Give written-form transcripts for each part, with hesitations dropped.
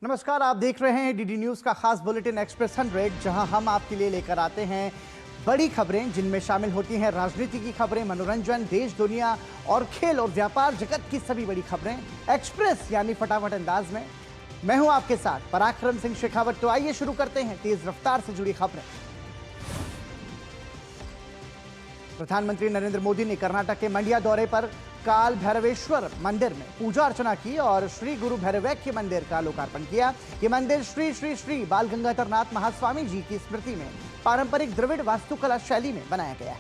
नमस्कार, आप देख रहे हैं डीडी न्यूज का खास बुलेटिन एक्सप्रेस 100, जहां हम आपके लिए लेकर आते हैं बड़ी खबरें, जिनमें शामिल होती हैं राजनीति की खबरें, मनोरंजन, देश दुनिया और खेल और व्यापार जगत की सभी बड़ी खबरें एक्सप्रेस यानी फटाफट अंदाज में। मैं हूं आपके साथ पराक्रम सिंह शेखावत। तो आइए शुरू करते हैं तेज रफ्तार से जुड़ी खबरें। प्रधानमंत्री नरेंद्र मोदी ने कर्नाटक के मंड्या दौरे पर काल भैरवेश्वर मंदिर में पूजा अर्चना की और श्री गुरु भैरवैक्य मंदिर का लोकार्पण किया। ये मंदिर श्री श्री श्री बाल गंगाधर नाथ महास्वामी जी की स्मृति में पारंपरिक द्रविड़ वास्तुकला शैली में बनाया गया है।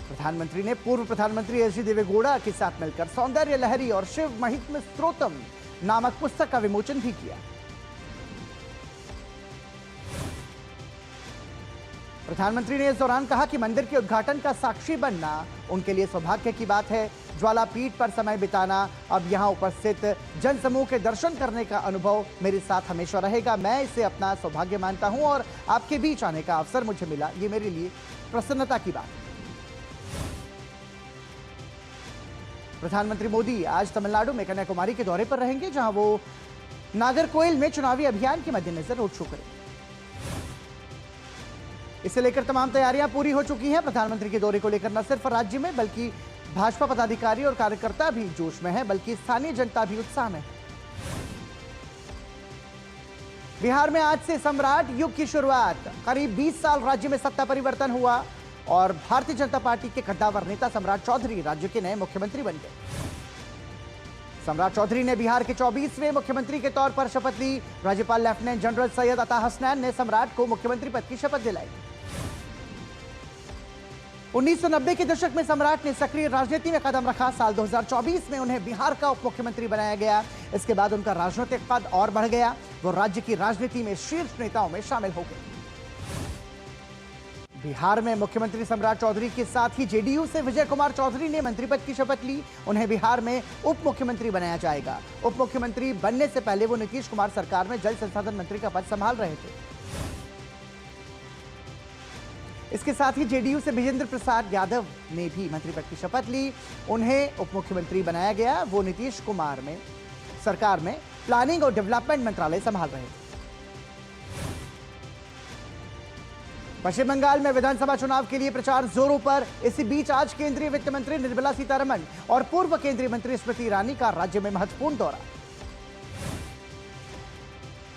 प्रधानमंत्री ने पूर्व प्रधानमंत्री एच डी देवेगौड़ा के साथ मिलकर सौंदर्य लहरी और शिव महित्म स्त्रोतम नामक पुस्तक का विमोचन भी किया। प्रधानमंत्री ने इस दौरान कहा कि मंदिर के उद्घाटन का साक्षी बनना उनके लिए सौभाग्य की बात है। ज्वालापीठ पर समय बिताना, अब यहां उपस्थित जनसमूह के दर्शन करने का अनुभव मेरे साथ हमेशा रहेगा। मैं इसे अपना सौभाग्य मानता हूं और आपके बीच आने का अवसर मुझे मिला, ये मेरे लिए प्रसन्नता की बात है। प्रधानमंत्री मोदी आज तमिलनाडु में कन्याकुमारी के दौरे पर रहेंगे, जहां वो नागरकोइल में चुनावी अभियान के मद्देनजर रोड शो करेंगे। इसे लेकर तमाम तैयारियां पूरी हो चुकी हैं। प्रधानमंत्री के दौरे को लेकर न सिर्फ राज्य में बल्कि भाजपा पदाधिकारी और कार्यकर्ता भी जोश में हैं, बल्कि स्थानीय जनता भी उत्साह में है। बिहार में आज से सम्राट युग की शुरुआत। करीब 20 साल राज्य में सत्ता परिवर्तन हुआ और भारतीय जनता पार्टी के कद्दावर नेता सम्राट चौधरी राज्य के नए मुख्यमंत्री बन गए। सम्राट चौधरी ने बिहार के 24वें मुख्यमंत्री के तौर पर शपथ ली। राज्यपाल लेफ्टिनेंट जनरल सैयद अता हसनैन ने सम्राट को मुख्यमंत्री पद की शपथ दिलाई। 1990 के दशक में सम्राट ने सक्रिय राजनीति में कदम रखा। साल 2024 में उन्हें बिहार का उप मुख्यमंत्री बनाया गया। इसके बाद उनका राजनीतिक पद और बढ़ गया। वो राज्य की राजनीति में शीर्ष नेताओं में शामिल हो गए। बिहार में मुख्यमंत्री सम्राट चौधरी के साथ ही जेडीयू से विजय कुमार चौधरी ने मंत्री पद की शपथ ली। उन्हें बिहार में उप मुख्यमंत्री बनाया जाएगा। उप मुख्यमंत्री बनने से पहले वो नीतीश कुमार सरकार में जल संसाधन मंत्री का पद संभाल रहे थे। इसके साथ ही जेडीयू से विजेंद्र प्रसाद यादव ने भी मंत्री पद की शपथ ली। उन्हें उप मुख्यमंत्री बनाया गया। वो नीतीश कुमार में सरकार में प्लानिंग और डेवलपमेंट मंत्रालय संभाल रहे थे। पश्चिम बंगाल में विधानसभा चुनाव के लिए प्रचार जोरों पर। इसी बीच आज केंद्रीय वित्त मंत्री निर्मला सीतारमण और पूर्व केंद्रीय मंत्री स्मृति ईरानी का राज्य में महत्वपूर्ण दौरा।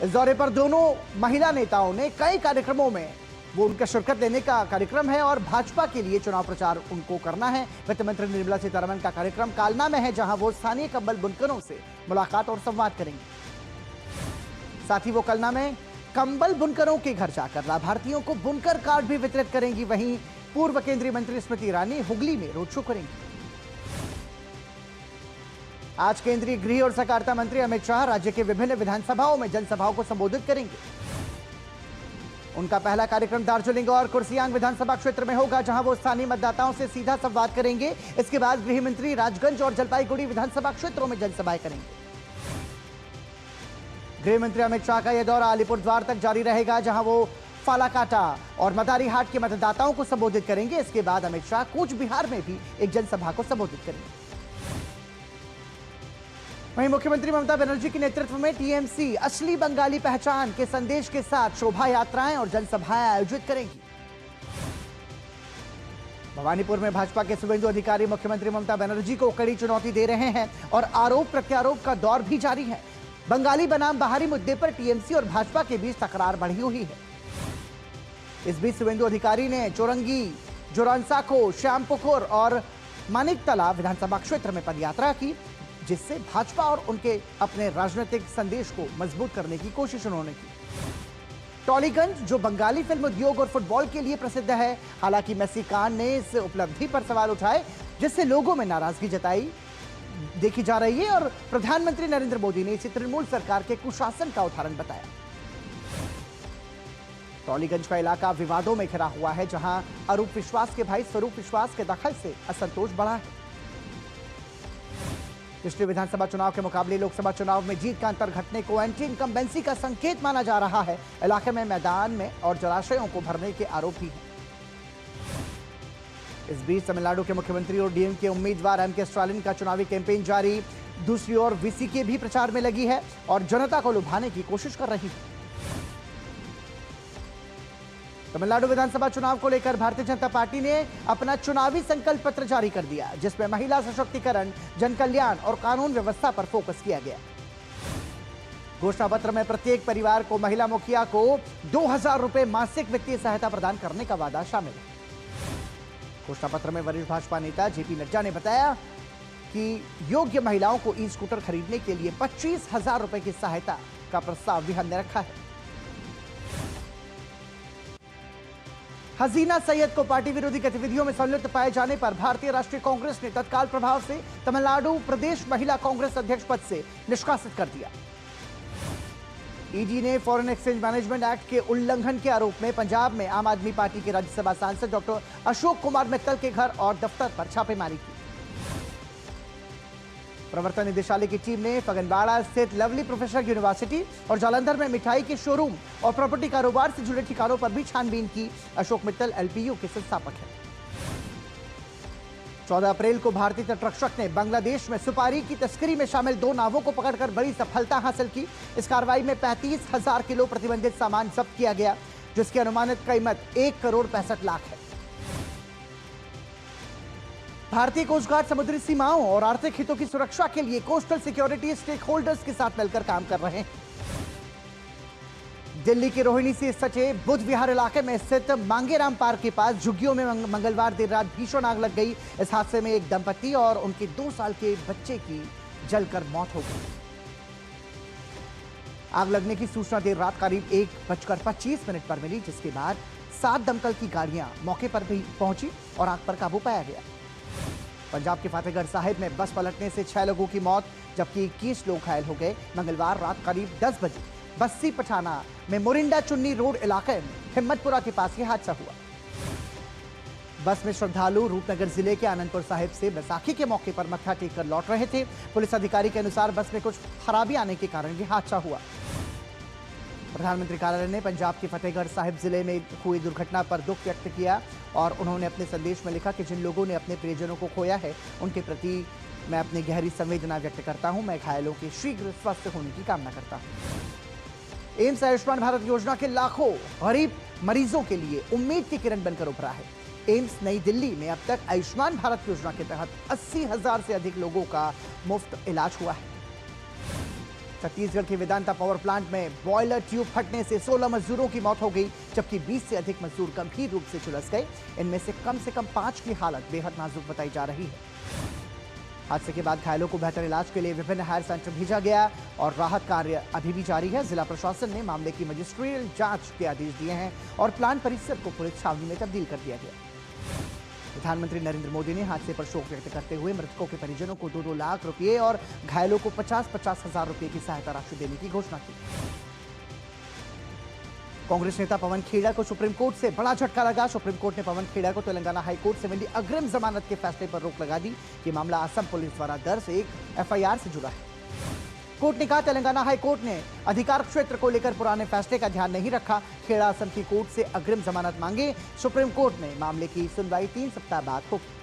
इस दौरे पर दोनों महिला नेताओं ने कई कार्यक्रमों में वो उनका शिरकत लेने का कार्यक्रम है और भाजपा के लिए चुनाव प्रचार उनको करना है। वित्त मंत्री निर्मला सीतारमण का कार्यक्रम कालना में है, जहां वो स्थानीय कंबल बुनकरों से मुलाकात और संवाद करेंगे। साथ ही वो कलना में कंबल बुनकरों के घर जाकर लाभार्थियों को बुनकर कार्ड भी वितरित करेंगी। वहीं पूर्व केंद्रीय मंत्री स्मृति ईरानी हुगली में रोड शो करेंगी। आज केंद्रीय गृह और सहकारिता मंत्री अमित शाह राज्य के विभिन्न विधानसभाओं में जनसभाओं को संबोधित करेंगे। उनका पहला कार्यक्रम दार्जिलिंग और कुर्सियांग विधानसभा क्षेत्र में होगा, जहां वो स्थानीय मतदाताओं से सीधा संवाद करेंगे। इसके बाद गृह मंत्री राजगंज और जलपाईगुड़ी विधानसभा क्षेत्रों में जनसभाएं करेंगे। गृह मंत्री अमित शाह का यह दौरा अलीपुरद्वार तक जारी रहेगा, जहां वो फालाकाटा और मदारी हाट के मतदाताओं को संबोधित करेंगे। इसके बाद अमित शाह कूच बिहार में भी एक जनसभा को संबोधित करेंगे। वहीं मुख्यमंत्री ममता बनर्जी के नेतृत्व में टीएमसी असली बंगाली पहचान के संदेश के साथ शोभा यात्राएं और जनसभाएं आयोजित करेंगी। भवानीपुर में भाजपा के शुभेंदु अधिकारी मुख्यमंत्री ममता बनर्जी को कड़ी चुनौती दे रहे हैं और आरोप प्रत्यारोप का दौर भी जारी है। बंगाली बनाम बाहरी मुद्दे पर टीएमसी और भाजपा के बीच तकरार बढ़ी हुई है। इस बीच शुभेंदु अधिकारी ने चौरंगी, जोरांसाखो, श्यामपुकुर और मानिकतला विधानसभा क्षेत्र में पदयात्रा की, जिससे भाजपा और उनके अपने राजनीतिक संदेश को मजबूत करने की कोशिश उन्होंने की। टॉलीगंज जो बंगाली फिल्म उद्योग और फुटबॉल के लिए प्रसिद्ध है, हालांकि मेसी खान ने इस उपलब्धि पर सवाल उठाए, जिससे लोगों में नाराजगी जताई देखी जा रही है और प्रधानमंत्री नरेंद्र मोदी ने इसे तृणमूल सरकार के कुशासन का उदाहरण बताया। टॉलीगंज का इलाका विवादों में घिरा हुआ है, जहां अरूप विश्वास के भाई स्वरूप विश्वास के दखल से असंतोष बढ़ा है। पिछले विधानसभा चुनाव के मुकाबले लोकसभा चुनाव में जीत का अंतर घटने को एंटी इनकम्बेंसी का संकेत माना जा रहा है। इलाके में मैदान में और जलाशयों को भरने के आरोप भी हैं। इस बीच तमिलनाडु के मुख्यमंत्री और डीएमके उम्मीदवार एमके स्टालिन का चुनावी कैंपेन जारी। दूसरी ओर वीसीके भी प्रचार में लगी है और जनता को लुभाने की कोशिश कर रही है। तमिलनाडु विधानसभा चुनाव को लेकर भारतीय जनता पार्टी ने अपना चुनावी संकल्प पत्र जारी कर दिया, जिसमें महिला सशक्तिकरण, जन कल्याण और कानून व्यवस्था पर फोकस किया गया। घोषणा पत्र में प्रत्येक परिवार को महिला मुखिया को 2000 रुपए मासिक वित्तीय सहायता प्रदान करने का वादा शामिल है। घोषणा पत्र में वरिष्ठ भाजपा नेता जेपी नड्डा ने बताया कि योग्य महिलाओं को ई स्कूटर खरीदने के लिए 25,000 रुपए की सहायता का प्रस्ताव भी हमने रखा है। हसीना सैयद को पार्टी विरोधी गतिविधियों में संलिप्त पाए जाने पर भारतीय राष्ट्रीय कांग्रेस ने तत्काल प्रभाव से तमिलनाडु प्रदेश महिला कांग्रेस अध्यक्ष पद से निष्कासित कर दिया। ईडी ने फॉरेन एक्सचेंज मैनेजमेंट एक्ट के उल्लंघन के आरोप में पंजाब में आम आदमी पार्टी के राज्यसभा सांसद डॉक्टर अशोक कुमार मित्तल के घर और दफ्तर पर छापेमारी की। प्रवर्तन निदेशालय की टीम ने फगनवाड़ा स्थित लवली प्रोफेशनल यूनिवर्सिटी और जालंधर में मिठाई के शोरूम और प्रॉपर्टी कारोबार से जुड़े ठिकानों पर भी छानबीन की। अशोक मित्तल एलपीयू के संस्थापक हैं। 14 अप्रैल को भारतीय तटरक्षक ने बांग्लादेश में सुपारी की तस्करी में शामिल 2 नावों को पकड़कर बड़ी सफलता हासिल की। इस कार्रवाई में 35,000 किलो प्रतिबंधित सामान जब्त किया गया, जिसकी अनुमानित कीमत 1 करोड़ 65 लाख है। भारतीय कोस्ट गार्ड समुद्री सीमाओं और आर्थिक हितों की सुरक्षा के लिए कोस्टल सिक्योरिटी स्टेक होल्डर्स के साथ मिलकर काम कर रहे हैं। दिल्ली के रोहिणी से सटे बुद्ध विहार इलाके में स्थित मांगेराम पार्क के पास झुग्गियों में मंगलवार देर रात भीषण आग लग गई। इस हादसे में एक दंपति और उनके 2 साल के बच्चे की जलकर मौत हो गई। आग लगने की सूचना देर रात करीब 1:25 पर मिली, जिसके बाद 7 दमकल की गाड़ियां मौके पर भी पहुंची और आग पर काबू पाया गया। पंजाब के फतेहगढ़ साहिब में बस पलटने से 6 लोगों की मौत जबकि 21 लोग घायल हो गए। मंगलवार रात करीब 10 बजे बस्सी पठाना में मोरिंडा चुन्नी रोड इलाके में हिम्मतपुरा के पास यह हादसा हुआ। बस में श्रद्धालु रूपनगर जिले के आनंदपुर साहिब से बैसाखी के मौके पर मत्था टेक कर लौट रहे थे। पुलिस अधिकारी के अनुसार बस में कुछ खराबी आने के कारण यह हादसा हुआ। प्रधानमंत्री कार्यालय ने पंजाब के फतेहगढ़ साहिब जिले में हुई दुर्घटना पर दुख व्यक्त किया और उन्होंने अपने संदेश में लिखा कि जिन लोगों ने अपने प्रियजनों को खोया है, उनके प्रति मैं अपनी गहरी संवेदना व्यक्त करता हूं। मैं घायलों के शीघ्र स्वस्थ होने की कामना करता हूं। एम्स आयुष्मान भारत योजना के लाखों गरीब मरीजों के लिए उम्मीद की किरण बनकर उभरा है। एम्स नई दिल्ली में अब तक आयुष्मान भारत योजना के तहत 80,000 से अधिक लोगों का मुफ्त इलाज हुआ है। छत्तीसगढ़ के वेदांता पावर प्लांट में बॉयलर ट्यूब फटने से 16 मजदूरों की मौत हो गई, जबकि 20 से अधिक मजदूर गंभीर रूप से झुलस गए। इनमें से कम 5 की हालत बेहद नाजुक बताई जा रही है। हादसे के बाद घायलों को बेहतर इलाज के लिए विभिन्न हायर सेंटर भेजा गया और राहत कार्य अभी भी जारी है। जिला प्रशासन ने मामले की मजिस्ट्रियल जांच के आदेश दिए हैं और प्लांट परिसर को पुलिस छावनी में तब्दील कर दिया गया। प्रधानमंत्री नरेंद्र मोदी ने हादसे पर शोक व्यक्त करते हुए मृतकों के परिजनों को 2-2 लाख रुपए और घायलों को 50-50 हजार रुपए की सहायता राशि देने की घोषणा की। कांग्रेस नेता पवन खेड़ा को सुप्रीम कोर्ट से बड़ा झटका लगा। सुप्रीम कोर्ट ने पवन खेड़ा को तेलंगाना हाई कोर्ट से मिली अग्रिम जमानत के फैसले पर रोक लगा दी। ये मामला असम पुलिस द्वारा दर्ज एक एफआईआर से जुड़ा है। कोर्ट ने कहा तेलंगाना हाई कोर्ट ने अधिकार क्षेत्र को लेकर पुराने फैसले का ध्यान नहीं रखा। खेड़ा असम की कोर्ट से अग्रिम जमानत मांगे। सुप्रीम कोर्ट में मामले की सुनवाई 3 सप्ताह बाद होगी।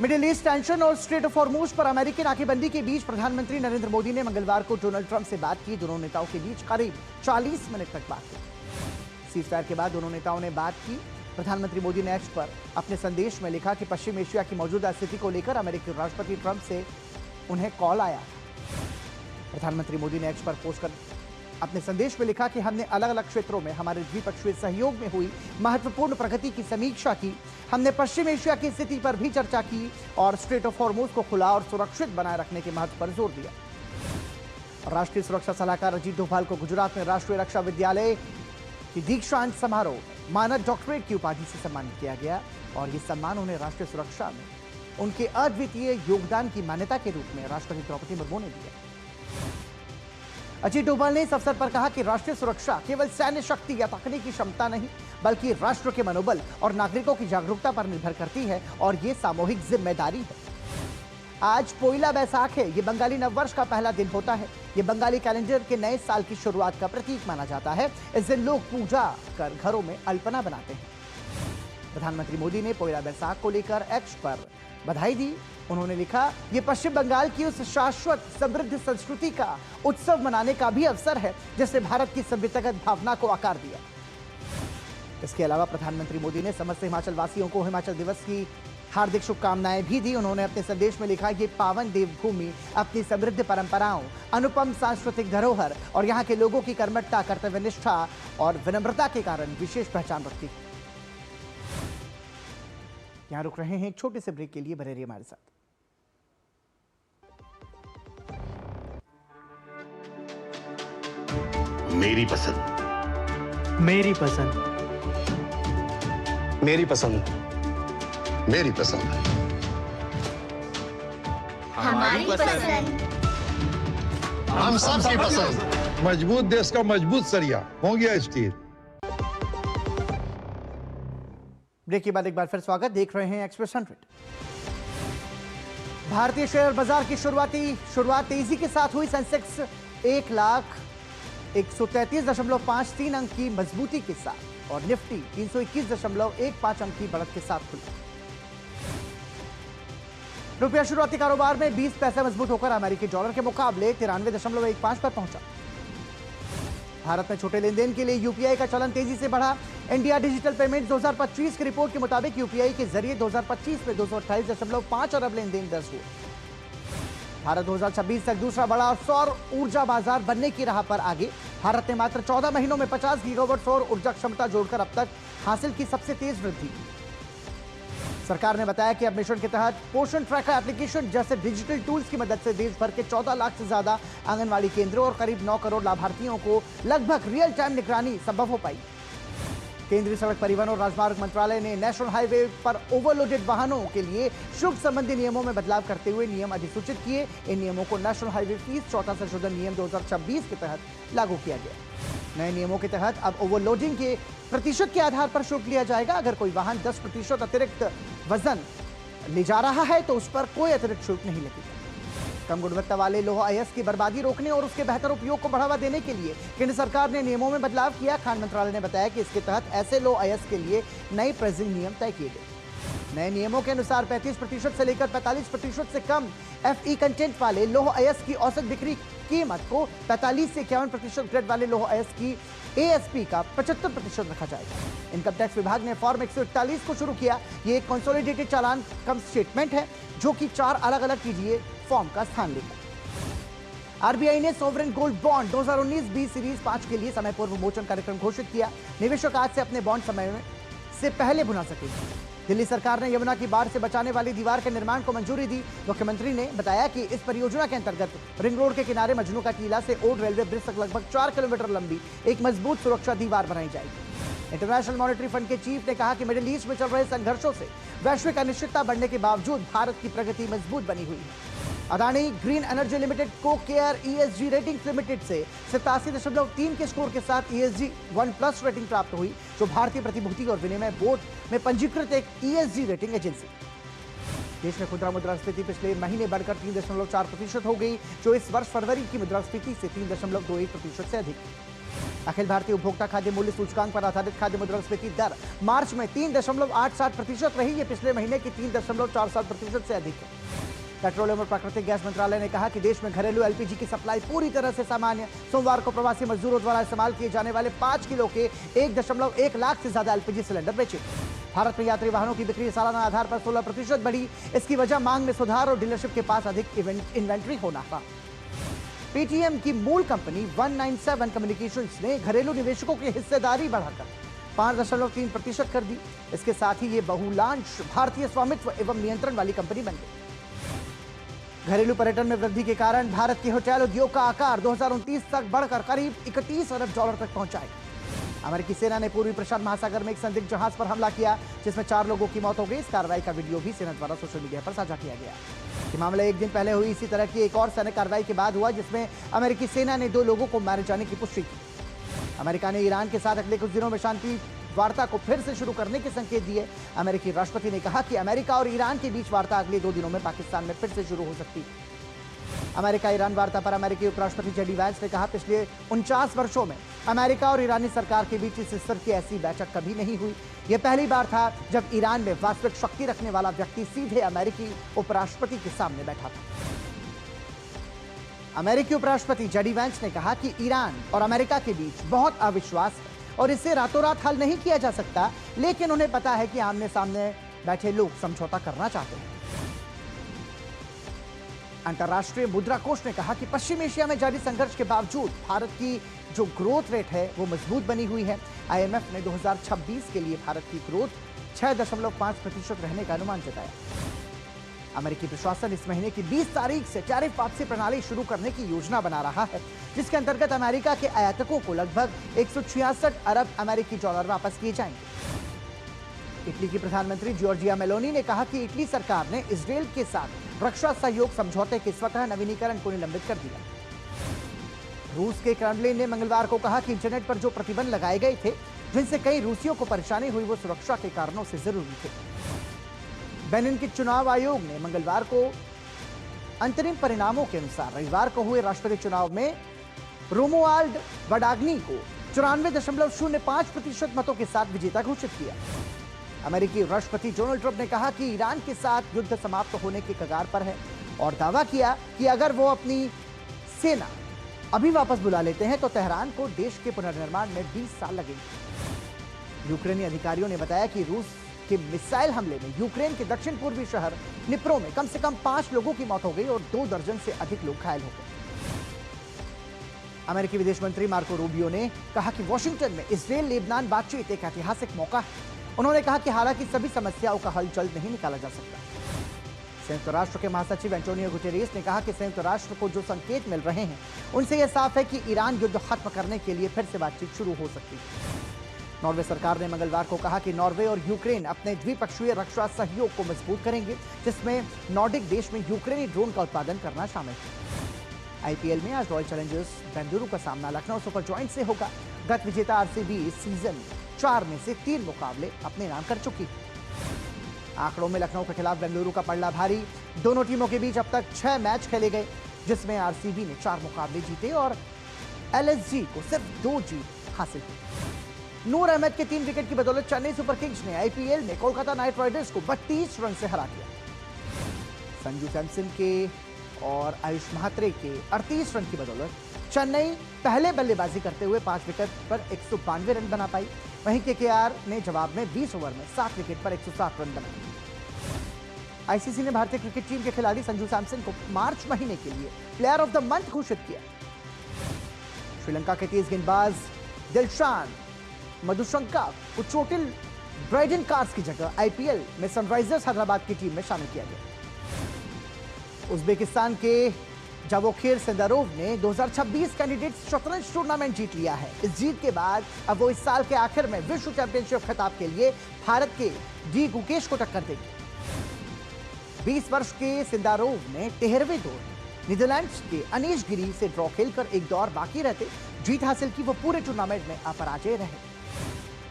मिडिल ईस्ट टेंशन और स्ट्रेट ऑफ हॉर्मुज पर अमेरिकी नाकेबंदी के बीच प्रधानमंत्री नरेंद्र मोदी ने मंगलवार को डोनाल्ड ट्रंप से बात की। दोनों नेताओं के बीच करीब 40 मिनट तक बात हुई। सीज़फायर के बाद दोनों नेताओं ने बात की। प्रधानमंत्री मोदी ने एक्स पर अपने संदेश में लिखा कि पश्चिम एशिया की मौजूदा स्थिति को लेकर अमेरिकी राष्ट्रपति ट्रंप से उन्हें कॉल आया। प्रधानमंत्री मोदी ने एक्स पर पोस्ट कर अपने संदेश में लिखा कि हमने अलग अलग क्षेत्रों में हमारे द्विपक्षीय सहयोग में हुई महत्वपूर्ण प्रगति की समीक्षा की। हमने पश्चिम एशिया की स्थिति पर भी चर्चा की और स्ट्रेट ऑफ हॉर्मुज को खुला और सुरक्षित बनाए रखने के महत्व पर जोर दिया। राष्ट्रीय सुरक्षा सलाहकार अजीत डोभाल को गुजरात में राष्ट्रीय रक्षा विद्यालय की दीक्षांत समारोह मानद डॉक्टरेट की उपाधि से सम्मानित किया गया और ये सम्मान उन्हें राष्ट्रीय सुरक्षा में उनके अद्वितीय योगदान की मान्यता के रूप में राष्ट्रपति द्रौपदी मुर्मू ने दिया। अजीत डोभाल ने इस अवसर पर कहा कि राष्ट्रीय सुरक्षा केवल सैन्य शक्ति या तकनीकी क्षमता नहीं, बल्कि राष्ट्र के मनोबल और नागरिकों की जागरूकता पर निर्भर करती है और ये सामूहिक जिम्मेदारी है। आज पोइला बैसाख है। ये बंगाली नववर्ष का पहला दिन होता है। ये बंगाली कैलेंडर के नए साल की शुरुआत का प्रतीक माना जाता है। इस दिन लोग पूजा कर घरों में अल्पना बनाते हैं। प्रधानमंत्री मोदी ने पोइला बैसाख को लेकर एक्स पर बधाई दी। उन्होंने लिखा, ये पश्चिम बंगाल की उस शाश्वत समृद्ध संस्कृति का उत्सव मनाने का भी अवसर है जिसने भारत की सभ्यतागत भावना को आकार दिया। इसके अलावा प्रधानमंत्री मोदी ने समस्त हिमाचल वासियों को हिमाचल दिवस की हार्दिक शुभकामनाएं भी दी। उन्होंने अपने संदेश में लिखा, ये पावन देवभूमि अपनी समृद्ध परंपराओं, अनुपम सांस्कृतिक धरोहर और यहाँ के लोगों की कर्मठता, कर्तव्यनिष्ठा और विनम्रता के कारण विशेष पहचान रखती है। यहाँ रुक रहे हैं एक छोटे से ब्रेक के लिए, बने रहिए हमारे साथ। मेरी पसंद, मेरी पसंद, मेरी पसंद, मेरी पसंद, हमारी पसंद, हम सबकी पसंद। मजबूत देश का मजबूत सरिया हो गया स्टील। ब्रेक के बाद एक बार फिर स्वागत, देख रहे हैं एक्सप्रेस 100। भारतीय शेयर बाजार की शुरुआत तेजी के साथ हुई। सेंसेक्स 1,133.53 अंक की मजबूती के साथ और निफ्टी 321.15 अंक की बढ़त के साथ खुली। रुपया शुरुआती कारोबार में 20 पैसे मजबूत होकर अमेरिकी डॉलर के मुकाबले 93.15 पर पहुंचा। भारत में छोटे लेन देन के लिए यूपीआई का चलन तेजी से बढ़ा। इंडिया डिजिटल पेमेंट 2025 की रिपोर्ट के मुताबिक यूपीआई के जरिए 2025 में 228.5 अरब लेन देन दर्ज हुए। भारत 2026 तक दूसरा बड़ा सौर ऊर्जा बाजार बनने की राह पर आगे। भारत ने मात्र 14 महीनों में 50 गीगावाट सौर ऊर्जा क्षमता जोड़कर अब तक हासिल की सबसे तेज वृद्धि। सरकार ने बताया कि अब मिशन के तहत पोषण ट्रैकर एप्लीकेशन जैसे डिजिटल टूल्स की मदद से देश भर के 14 लाख से ज्यादा आंगनवाड़ी केंद्रों और करीब 9 करोड़ लाभार्थियों को लगभग रियल टाइम निगरानी संभव हो पाई। केंद्रीय सड़क परिवहन और राजमार्ग मंत्रालय ने नेशनल हाईवे पर ओवरलोडेड वाहनों के लिए शुल्क संबंधी नियमों में बदलाव करते हुए नियम अधिसूचित किए। इन नियमों को नेशनल हाईवे फीस चौथा संशोधन नियम 2026 के तहत लागू किया गया। नए नियमों के तहत अब ओवरलोडिंग के प्रतिशत के आधार पर शुल्क लिया जाएगा। अगर कोई वाहन 10% अतिरिक्त वजन ले जा रहा है तो उस पर कोई अतिरिक्त शुल्क नहीं लगेगा। कम गुणवत्ता वाले लौह अयस्क की बर्बादी रोकने और उसके बेहतर उपयोग को बढ़ावा देने के लिए केंद्र सरकार ने नियमों में बदलाव किया। खान मंत्रालय ने बताया कि इसके तहत ऐसे लौह अयस्क के लिए नए प्राइसिंग नियम तय किए गए। नए नियमों के अनुसार 35% से लेकर 45% से कम Fe कंटेंट वाले लौह अयस्क की औसत बिक्री कीमत को 45 से 51% ग्रेड वाले लौह अयस्क की ASP का 75% रखा जाएगा। इनकम टैक्स विभाग ने फॉर्म 141 को शुरू किया। ये एक कंसोलिडेटेड चालान कम स्टेटमेंट है जो कि 4 अलग अलग TDA फॉर्म का स्थान लेगा। आरबीआई ने सोवरेन गोल्ड बॉन्ड 2019-20 सीरीज 5 के लिए समय पूर्व विमोचन कार्यक्रम घोषित किया। निवेशक आज से अपने बॉन्ड समय से पहले भुना सकेंगे। दिल्ली सरकार ने यमुना की बाढ़ से बचाने वाली दीवार के निर्माण को मंजूरी दी। मुख्यमंत्री ने बताया कि इस परियोजना के अंतर्गत रिंग रोड के किनारे मजनू का टीला से ओल्ड रेलवे ब्रिज तक लगभग 4 किलोमीटर लंबी एक मजबूत सुरक्षा दीवार बनाई जाएगी। इंटरनेशनल मॉनेटरी फंड के चीफ ने कहा कि मिडिल ईस्ट में चल रहे संघर्षों से वैश्विक अनिश्चितता बढ़ने के बावजूद भारत की प्रगति मजबूत बनी हुई है। अडानी ग्रीन एनर्जी लिमिटेड को केयर ESG रेटिंग्स लिमिटेड से 87.3 के स्कोर के साथ ESG 1+ रेटिंग प्राप्त हुई, जो भारतीय प्रतिभूति और विनिमय बोर्ड में पंजीकृत एक ESG रेटिंग एजेंसी। देश में खुदरा मुद्रास्फीति पिछले महीने बढ़कर 3.4% हो गई, जो इस वर्ष फरवरी की मुद्रास्फीति से 3.21% से अधिक। अखिल भारतीय उपभोक्ता खाद्य मूल्य सूचकांक पर आधारित खाद्य मुद्रास्फीति दर मार्च में 3.87% रही। ये पिछले महीने की 3.47% से अधिक है। पेट्रोलियम और प्राकृतिक गैस मंत्रालय ने कहा कि देश में घरेलू LPG की सप्लाई पूरी तरह से सामान्य। सोमवार को प्रवासी मजदूरों द्वारा इस्तेमाल किए जाने वाले 5 किलो के 1.1 लाख से ज्यादा LPG सिलेंडर बेचे। भारत में यात्री वाहनों की बिक्री सालाना आधार पर 16% बढ़ी। इसकी वजह मांग में सुधार और डीलरशिप के पास अधिक इन्वेंट्री होना था। पेटीएम की मूल कंपनी 197 कम्युनिकेशंस ने घरेलू निवेशकों की हिस्सेदारी बढ़ाकर 5.3% कर दी। इसके साथ ही ये बहुलांश भारतीय स्वामित्व एवं नियंत्रण वाली कंपनी बन गई। घरेलू पर्यटन में वृद्धि के कारण भारत के होटल उद्योग का आकार 2029 तक बढ़कर करीब 31 अरब डॉलर तक पहुंचाएगा। अमेरिकी सेना ने पूर्वी प्रशांत महासागर में एक संदिग्ध जहाज पर हमला किया, जिसमें 4 लोगों की मौत हो गई। इस कार्रवाई का वीडियो भी सेना द्वारा सोशल मीडिया पर साझा किया गया। ये मामला एक दिन पहले हुई इसी तरह की एक और सैन्य कार्रवाई के बाद हुआ, जिसमें अमेरिकी सेना ने 2 लोगों को मारे जाने की पुष्टि की। अमेरिका ने ईरान के साथ अगले कुछ दिनों में शांति वार्ता को फिर से शुरू करने के संकेत दिए। अमेरिकी राष्ट्रपति ने कहा कि अमेरिका और ईरान के बीच वार्ता अगले 2 दिनों में पाकिस्तान में फिर से शुरू हो सकती है। अमेरिका ईरान वार्ता पर अमेरिकी उपराष्ट्रपति जेडी वैंस ने कहा, पिछले 49 वर्षों में अमेरिका और ईरानी सरकार के बीच इस स्तर की ऐसी बैठक कभी नहीं हुई। यह पहली बार था जब ईरान में वास्तविक शक्ति रखने वाला व्यक्ति सीधे अमेरिकी उपराष्ट्रपति के सामने बैठा था। अमेरिकी उपराष्ट्रपति जेडी वैंस ने कहा कि ईरान और अमेरिका के बीच बहुत अविश्वास है और इसे रातों रात हल नहीं किया जा सकता, लेकिन उन्हें पता है कि आमने सामने बैठे लोग समझौता करना चाहते हैं। अंतर्राष्ट्रीय मुद्रा कोष ने कहा कि पश्चिम एशिया में जारी संघर्ष के बावजूद भारत की जो ग्रोथ रेट है वो मजबूत बनी हुई है। आईएमएफ ने 2026 के लिए भारत की ग्रोथ 6.5% रहने का अनुमान जताया। अमेरिकी प्रशासन इस महीने की 20 तारीख से टैरिफ वापसी प्रणाली शुरू करने की योजना बना रहा है, जिसके अंतर्गत अमेरिका के आयातकों को लगभग 166 अरब अमेरिकी डॉलर वापस किए जाएंगे। इटली की प्रधानमंत्री जॉर्जिया मेलोनी ने कहा कि इटली सरकार ने इजरायल के साथ रक्षा सहयोग समझौते के स्वतः नवीनीकरण को निलंबित कर दिया। रूस के क्रेमलिन ने मंगलवार को कहा कि इंटरनेट पर जो प्रतिबंध लगाए गए थे, जिनसे कई रूसियों को परेशानी हुई, वो सुरक्षा के कारणों से जरूरी थे। बेनिन के चुनाव आयोग ने मंगलवार को अंतरिम परिणामों के अनुसार रविवार को हुए राष्ट्रपति चुनाव में रोमुआल्ड वडाग्नी को 94.05% मतों के साथ विजेता घोषित किया। अमेरिकी राष्ट्रपति डोनाल्ड ट्रंप ने कहा कि ईरान के साथ युद्ध समाप्त होने के कगार पर है और दावा किया कि अगर वो अपनी सेना अभी वापस बुला लेते हैं तो तेहरान को देश के पुनर्निर्माण में 20 साल लगेंगे। यूक्रेनी अधिकारियों ने बताया कि रूस के मिसाइल हमले में यूक्रेन के दक्षिण पूर्वी शहर निप्रो में कम से कम 5 लोगों की मौत हो गई और 2 दर्जन से अधिक लोग घायल हो गए। अमेरिकी विदेश मंत्री मार्को रूबियो ने कहा कि वॉशिंगटन में इजरायल लेबनान बातचीत एक ऐतिहासिक मौका है। उन्होंने कहा कि हालांकि सभी समस्याओं का हल जल्द नहीं निकाला जा सकता। संयुक्त राष्ट्र के महासचिव एंटोनियो गुटेरेस ने कहा कि संयुक्त राष्ट्र को जो संकेत मिल रहे हैं उनसे यह साफ है कि ईरान युद्ध खत्म करने के लिए फिर से बातचीत शुरू हो सकती है। नॉर्वे सरकार ने मंगलवार को कहा कि नॉर्वे और यूक्रेन अपने द्विपक्षीय रक्षा सहयोग को मजबूत करेंगे, जिसमें नॉर्डिक देश में यूक्रेनी ड्रोन का उत्पादन करना शामिल है। आईपीएल में आज रॉयल चैलेंजर्स बेंगलुरु का सामना लखनऊ सुपर जॉइंट से होगा। गत विजेता आरसीबी इस सीजन 4 में से 3 मुकाबले अपने नाम कर चुकी है। आंकड़ों में लखनऊ के खिलाफ बेंगलुरु का पलड़ा भारी। दोनों टीमों के बीच अब तक 6 मैच खेले गए, जिसमें आरसीबी ने 4 मुकाबले जीते और एलएसजी को सिर्फ 2 जीत हासिल की। नूर अहमद के 3 विकेट की बदौलत चेन्नई सुपर किंग्स ने आईपीएल में कोलकाता नाइट राइडर्स को 32 रन से हरा दिया। संजू सैमसन के और आयुष महात्रे के 38 रन की बदौलत चेन्नई पहले बल्लेबाजी करते हुए 5 विकेट पर 192 रन बना पाई। वहीं केकेआर ने जवाब में 20 ओवर में 7 विकेट पर 107 रन बनाए। आईसीसी ने भारतीय क्रिकेट टीम के खिलाड़ी संजू सैमसन को मार्च महीने के लिए प्लेयर ऑफ द मंथ घोषित किया। श्रीलंका के तेज गेंदबाज दिलशान मधुशंका को चोटिल ब्राइडन कार्स की जगह आईपीएल में सनराइजर्स हैदराबाद की टीम में शामिल किया गया। उज्बेकिस्तान के जावोखिर सिंदारोव ने 2026 कैंडिडेट्स शतरंज टूर्नामेंट जीत लिया है। इस जीत के बाद अब वो इस साल के आखिर में विश्व चैंपियनशिप खिताब के लिए भारत के डी गुकेश को टक्कर देंगे। 20 वर्ष के सिंदारोव ने 13वें दौर नीदरलैंड्स के अनीश गिरी से ड्रॉ खेलकर एक दौर बाकी रहते जीत हासिल की। वो पूरे टूर्नामेंट में अपराजय रहे।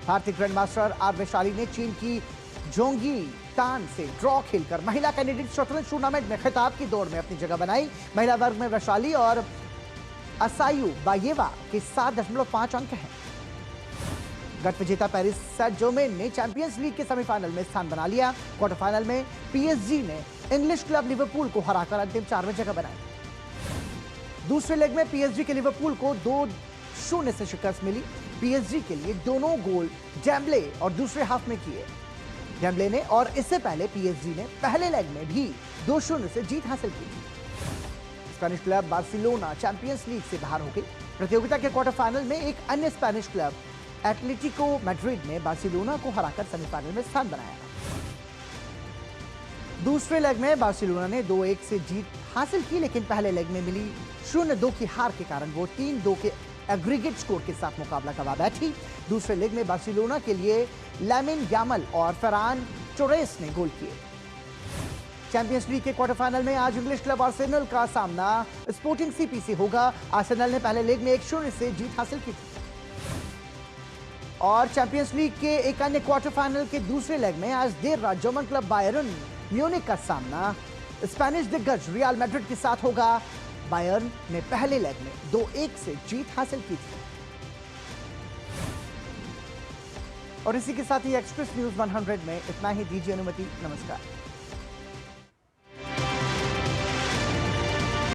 भारतीय ग्रैंडमास्टर आर वैशाली ने चीन की जोंगी तान से ड्रॉ खेलकर महिला कैंडिडेट शतरंज टूर्नामेंट में खिताब की दौड़ में अपनी जगह बनाई। महिला वर्ग में वैशाली और असायु बायेवा के 7.5 अंक हैं। गत विजेता पेरिस सेंट जर्मेन ने चैंपियंस लीग के सेमीफाइनल में स्थान बना लिया। क्वार्टर फाइनल में पीएसजी ने इंग्लिश क्लब लिवरपूल को हराकर अंतिम 4 में जगह बनाई। दूसरे लेग में पीएसजी के लिवरपूल को 2-0 से शिकस्त मिली। पीएसजी के लिए दोनों गोल डेम्बले और दूसरे हाफ में किए डेम्बले ने, और इससे पहले पीएसजी ने पहले लेग में भी 2-0 से जीत हासिल की। Spanish club Barcelona champions league से बाहर हो गई। प्रतियोगिता के क्वार्टर फाइनल में एक अन्य स्पेनिश क्लब एटलेटिको मैड्रिड ने बार्सिलोना को हराकर सेमीफाइनल में स्थान बनाया। दूसरे लेग में बार्सिलोना ने 2-1 से जीत हासिल की, लेकिन पहले लेग में मिली 0-2 की हार के कारण वो 3-2 के एग्रीगेट स्कोर के साथ मुकाबला गंवा बैठी। दूसरे लेग में बार्सिलोना के लिए लामिन यामल और फरहान टोरेस ने गोल किए। चैंपियंस लीग के क्वार्टर फाइनल में आज इंग्लिश क्लब आर्सेनल का सामना स्पोर्टिंग सीपी से होगा। आर्सेनल ने पहले लेग में 1-0 से जीत हासिल की थी। और चैंपियंस लीग के एक अन्य क्वार्टर फाइनल के दूसरे लेग में आज देर रात जर्मन क्लब बायरन म्यूनिख का सामना स्पेनिश दिग्गज रियल मैड्रिड के साथ होगा। बायर्न ने पहले लेग में 2-1 से जीत हासिल की थी। और इसी के साथ ही एक्सप्रेस न्यूज 100 में इतना ही। दीजिए अनुमति। नमस्कार।